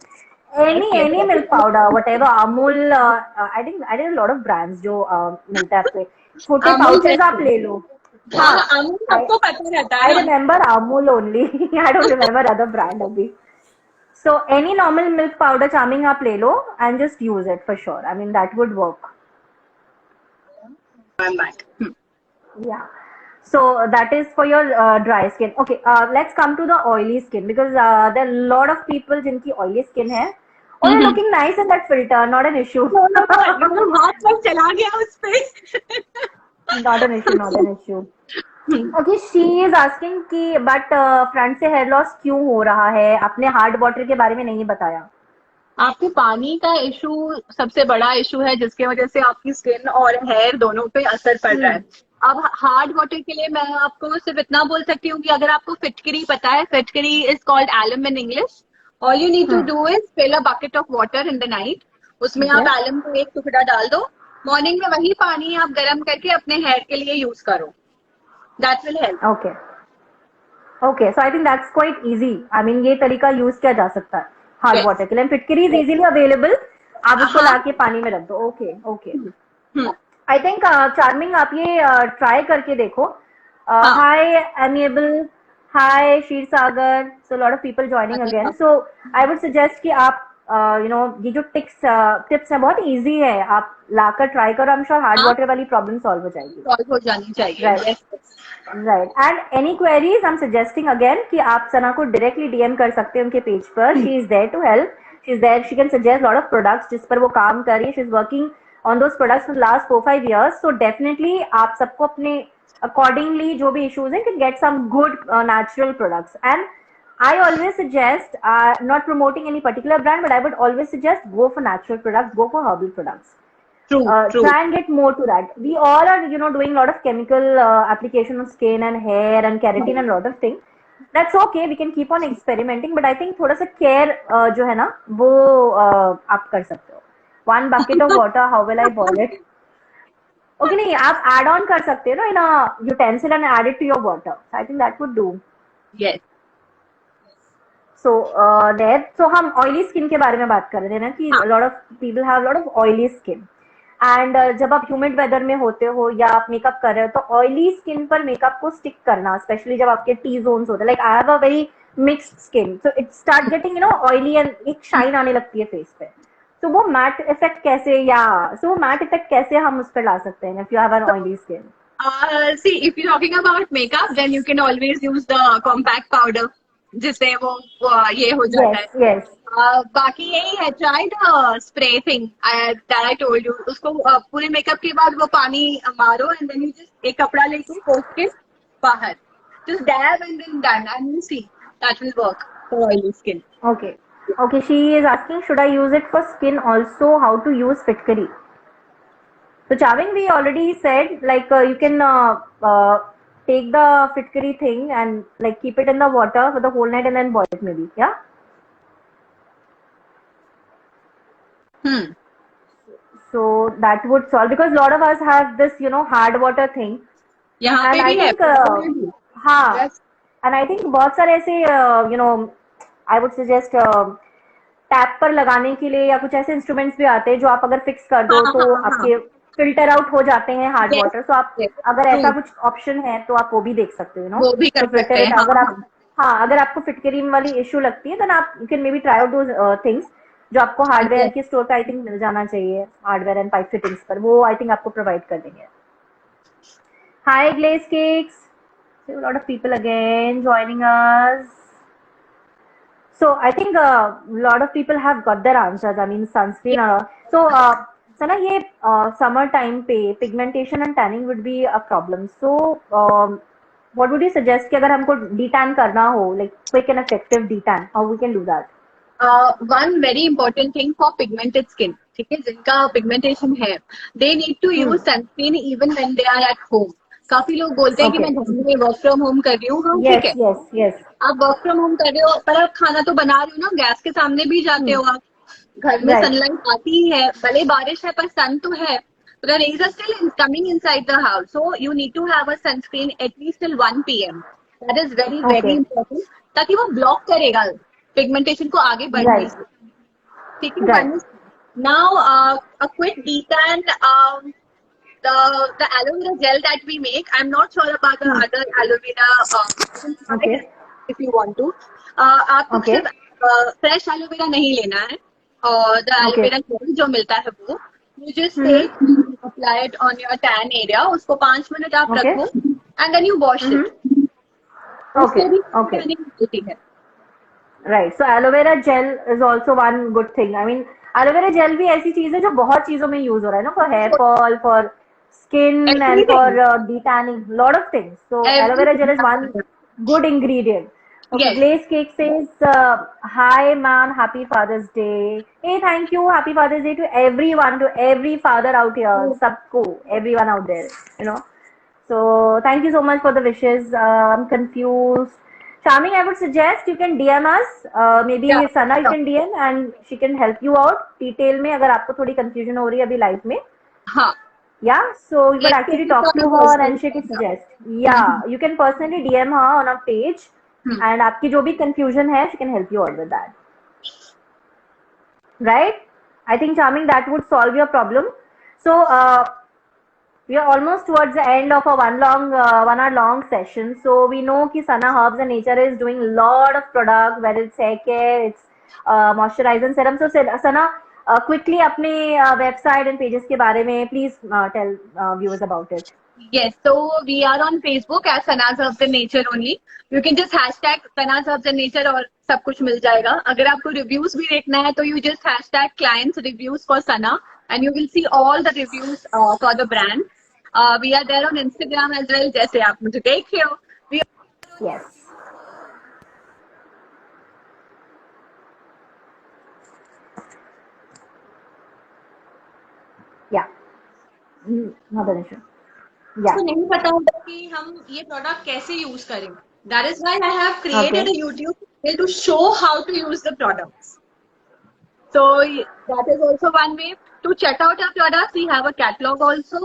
Any milk powder, whatever. Amul, I think a lot of brands जो मिलता है आपको. छोटे Amul pouches जैसे. आप ले लो. हाँ, अमूल सबको पता रहता I है ना. remember Amul only. I don't remember other brand अभी. So any normal milk powder charming आप ले लो and just use it for sure. I mean that would work. I'm back. Yeah. So that is for your dry skin. Okay, let's come to the oily skin because there are a lot of people जिनकी oily skin है. Oh, you're looking nice in that filter. Not an issue. हाथ पर चला गया उस पे. Not an issue. Not an issue. Okay, she is asking कि but front से hair loss क्यों हो रहा है? आपने hard water के बारे में नहीं बताया. आपके पानी का इशू सबसे बड़ा इशू है जिसकी वजह से आपकी स्किन और हेयर दोनों पे असर पड़ रहा है. अब हार्ड वाटर के लिए मैं आपको सिर्फ इतना बोल सकती हूँ कि अगर आपको फिटकरी पता है, फिटकरी is called alum in English. All you need to do is fill a bucket of water in the night. उसमें आप एलम को एक टुकड़ा डाल दो. मॉर्निंग में वही पानी आप गर्म करके अपने हेयर के लिए यूज करो. That will help. Okay. Okay, so I think that's quite easy. I mean ये तरीका यूज किया जा सकता है हार्ड Yes. वाटर के लिए. फिटकरी इज इजीली अवेलेबल. आप उसको हाँ. लाके पानी में रख दो. ओके. आई थिंक चार्मिंग आप ये ट्राई करके देखो. Hi Amiable, hi Sheer Sagar. So lot of people joining again. So I would suggest कि आप ये जो टिप्स है बहुत इजी है. आप लाकर ट्राई करो. I am sure hard water वाली प्रॉब्लम सॉल्व हो जाएगी. सॉल्व हो जानी चाहिए. Right. Yes. Right. And any queries I am suggesting again कि आप सना को डायरेक्टली डीएम कर सकते हैं उनके पेज पर. She is there to help. She is there. She can suggest lot of products जिस पर वो काम कर रही है. She is working on those products for last 4-5 years. So definitely आप सबको अपने अकॉर्डिंगली जो भी इश्यूज हैं can get some good natural products. And I always suggest, not promoting any particular brand, but I would always suggest go for natural products, go for herbal products. True. Try and get more to that. We all are, doing a lot of chemical application on skin and hair and keratin and a lot of things. That's okay. We can keep on experimenting, but I think थोड़ा सा care जो है ना वो आप कर सकते हो. 1 bucket of water, how will I boil it? Okay, नहीं आप add on कर सकते हो ना in a utensil and add it to your water. So I think that would do. Yes. So हम ऑयली स्किन के बारे में बात कर रहे थे ना कि lot of people have lot of oily skin. And जब आप ह्यूमिड वेदर में होते हो या आप मेकअप कर रहे हो तो ऑयली स्किन पर मेकअप को स्टिक करना, स्पेशली जब आपके टी जोन्स होते हैं. Like I have a very mixed skin, so it start getting oily and एक शाइन आने लगती है फेस पे. तो वो मैट इफेक्ट कैसे हम उस पर ला सकते हैं if you have an oily skin? See, if you're talking about makeup, then you can always use the compact powder, जिससे वो ये हो जाता Yes, है. yes. बाकी यही है, try the spray thing that I told you. उसको पूरे मेकअप के बाद वो पानी मारो and then you just एक कपड़ा लेके पोंछ के बाहर. Just dab and then done, and you see that will work for oily skin. Okay. Okay, she is asking, should I use it for skin also? How to use Fitkari? So Chaving, we already said like you can take the Fitkari thing and like keep it in the water for the whole night and then boil it maybe. Yeah. So that would solve, because a lot of us have this, you know, hard water thing. यहाँ And पे I भी है. think हाँ, Yes. and I think बहुत सारे ऐसे you know, I would suggest tap पर लगाने के लिए या कुछ ऐसे इंस्ट्रूमेंट्स भी आते हैं जो आप अगर फिक्स कर दो हाँ, तो हाँ, हाँ. आपके फिल्टर आउट हो जाते हैं हार्ड Yes, वाटर. तो आप yes, अगर ऐसा true. कुछ ऑप्शन है तो आप वो भी देख सकते हो, यू नो, वो भी तो कर सकते फिल्टर हैं. इट. हाँ, अगर आप हाँ. हाँ, अगर आपको फिटकरी वाली इश्यू लगती है देन आप you can may be try out those things जो आपको हार्डवेयर Yes. के स्टोर का आई थिंक मिल जाना चाहिए, हार्डवेयर एंड पाइप फिटिंग्स पर, वो आई थिंक आपको प्रोवाइड कर देंगे. Hi Glaze Cakes, a lot of people again joining us. So I think a lot of people have got their answers. I mean sunscreen. So Sana, ये summer time पे pigmentation and tanning would be a problem. So what would you suggest कि अगर हमको detan करना हो, like quick and effective detan, how we can do that? One very important thing for pigmented skin, ठीक है, जिनका pigmentation है, they need to use sunscreen even when they are at home. काफी लोग बोलते हैं कि Okay. मैं घर में वर्क फ्रॉम होम कर रही हूँ. हाँ, ठीक Yes, है, yes, yes. आप वर्क फ्रॉम होम कर रहे हो पर आप खाना तो बना रहे हो ना, गैस के सामने भी जाते हो आप, घर में Right. सनलाइट आती ही है, भले बारिश है पर सन तो है. The rays are still coming inside the house, so you need to have a sunscreen at least till 1 p.m. That is very very Okay. important, ताकि वो ब्लॉक करेगा पिगमेंटेशन को आगे बढ़ने Right. से. ठीक है. Right. Now a quick detan. The aloe vera gel that we make, I'm not sure about the other aloe vera. You can try Okay. it if you want to. आपको Okay. सिर्फ fresh aloe vera नहीं लेना है, और the aloe Okay. Vera gel जो मिलता है वो you just Mhm. take, apply it on your tan area. उसको 5 मिनट आप Okay. रखो and then you wash it. Okay. उससे भी Okay. tanning होती है. Right. So aloe vera gel is also one good thing. I mean aloe vera gel भी ऐसी चीज है जो बहुत चीजों में यूज हो रहा है ना, for hair fall, for skin and Everything. For detanning, lot of things. So aloe vera gel is one good ingredient. Okay, Yes. Glaze Cake says, hi ma'am, happy Father's Day. Hey, thank you, happy Father's Day to everyone, to every father out here, sabko, everyone out there, you know. So thank you so much for the wishes. I'm confused. Charming, I would suggest you can DM us. Maybe Yeah. Sana you can DM and she can help you out. Detail में अगर आपको थोड़ी confusion हो रही है अभी life में. हाँ. Yeah, so you could Let's actually take it talk on to a her personal and she could level. suggest. Yeah, you can personally DM her on our page and आपकी जो भी confusion है, she can help you out with that. Right? I think Charming, that would solve your problem. So we are almost towards the end of a 1 hour long session. So we know कि Sana Herbs and Nature is doing a lot of product, whether it's hair care, it's moisturizer and serum. So Sana, quickly अपने website and pages के बारे में please tell viewers about it. Yes, so we are on Facebook as Sana's Herbs and Nature only. You can just hashtag Sana's Herbs and Nature और सब कुछ मिल जाएगा. अगर आपको reviews भी देखना है तो you just hashtag clients reviews for Sana and you will see all the reviews for the brand. We are there on Instagram as well, जैसे आप मुझे देख रहे हो. We Yes. Yeah. Not an issue. Yeah. को नहीं पता होता कि हम ये प्रोडक्ट कैसे यूज करें. That is why I have created Okay. a YouTube channel to show how to use the products. So that is also one way to check out our products. We have a catalog also.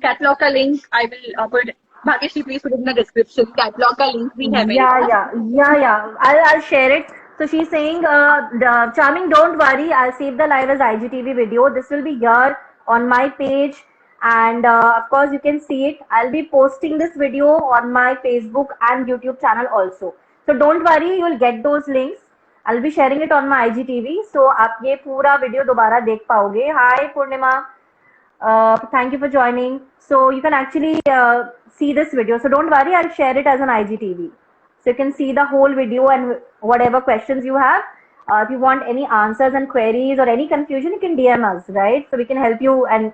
Catalog ka link I will put. Bhagyashree, please put it in the description. Catalog ka link we have. Yeah. I'll share it. So she's saying, Charming, don't worry. I'll save the live as IGTV video. This will be here on my page. And of course, you can see it. I'll be posting this video on my Facebook and YouTube channel also. So don't worry, you'll get those links. I'll be sharing it on my IGTV. So आप ये पूरा video दोबारा देख पाओगे. Hi Purnima. Thank you for joining. So you can actually see this video. So don't worry, I'll share it as an IGTV. So you can see the whole video and whatever questions you have. If you want any answers and queries or any confusion, you can DM us, right? So we can help you and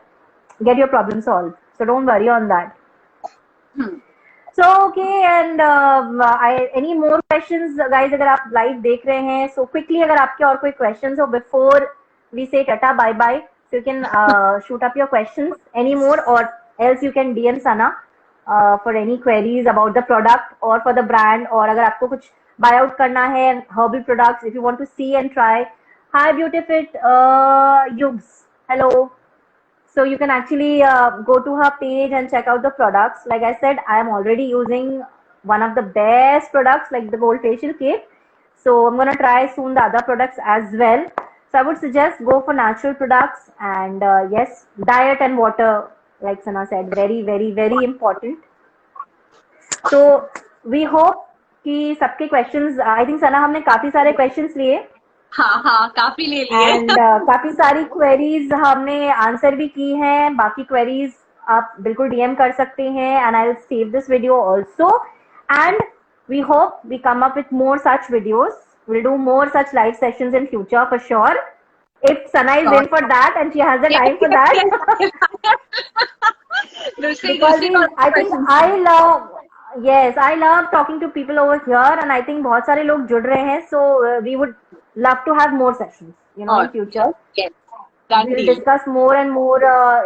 get your problem solved. So don't worry on that. So okay, and any more questions, guys? अगर आप live देख रहे हैं, so quickly अगर आपके और कोई questions हो before we say tata bye bye, so you can shoot up your questions any more, or else you can DM Sana for any queries about the product or for the brand, or अगर आपको कुछ buy out करना है herbal products, if you want to see and try. Hi Beautifit Yugs, hello. So you can actually go to her page and check out the products. Like I said, I am already using one of the best products, like the Gold Facial Kit. So I'm gonna try soon the other products as well. So I would suggest go for natural products, and yes, diet and water, like Sana said, very, very, very important. So we hope कि सबके questions, I think Sana हमने काफी सारे questions लिए. हाँ काफी ले लिए एंड काफी सारी क्वेरीज हमने आंसर भी की हैं. बाकी क्वेरीज आप बिल्कुल डीएम कर सकते हैं, and I will save this video also. And we hope we come up with more such videos. we'll do more such live sessions in future for sure, if Sana is in for that and she has the time for that. Because I think I love talking to people over here, and I think बहुत सारे लोग जुड़ रहे हैं, so we would love to have more sessions, in future. Yes. We'll discuss more and more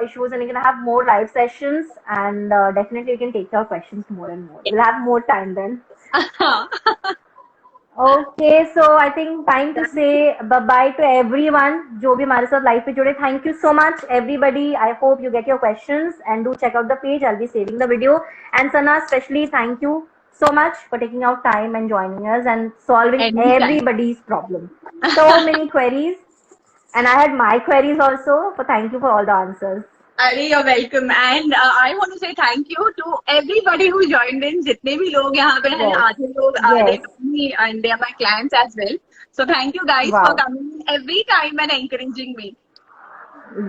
issues, and we're gonna have more live sessions, and definitely you can take your questions more and more. We'll have more time then. Okay, so I think time to say bye bye to everyone जो भी हमारे साथ live पे जुड़े. Thank you so much everybody. I hope you get your questions, and do check out the page. I'll be saving the video. And Sana, especially thank you so much for taking out time and joining us and solving everybody's problem. So many queries, and I had my queries also. So thank you for all the answers. You're welcome, and I want to say thank you to everybody who joined in. जितने भी लोग यहाँ पे हैं, आधे लोग they know me and they are my clients as well. So thank you guys for coming every time and encouraging me.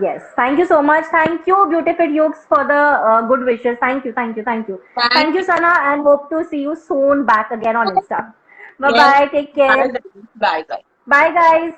Yes, thank you so much. Thank you, Beautifit Yugs, for the good wishes. Thank you. Thank you, Sana, and hope to see you soon back again on Insta. Bye bye. Take care. Bye. Bye, guys.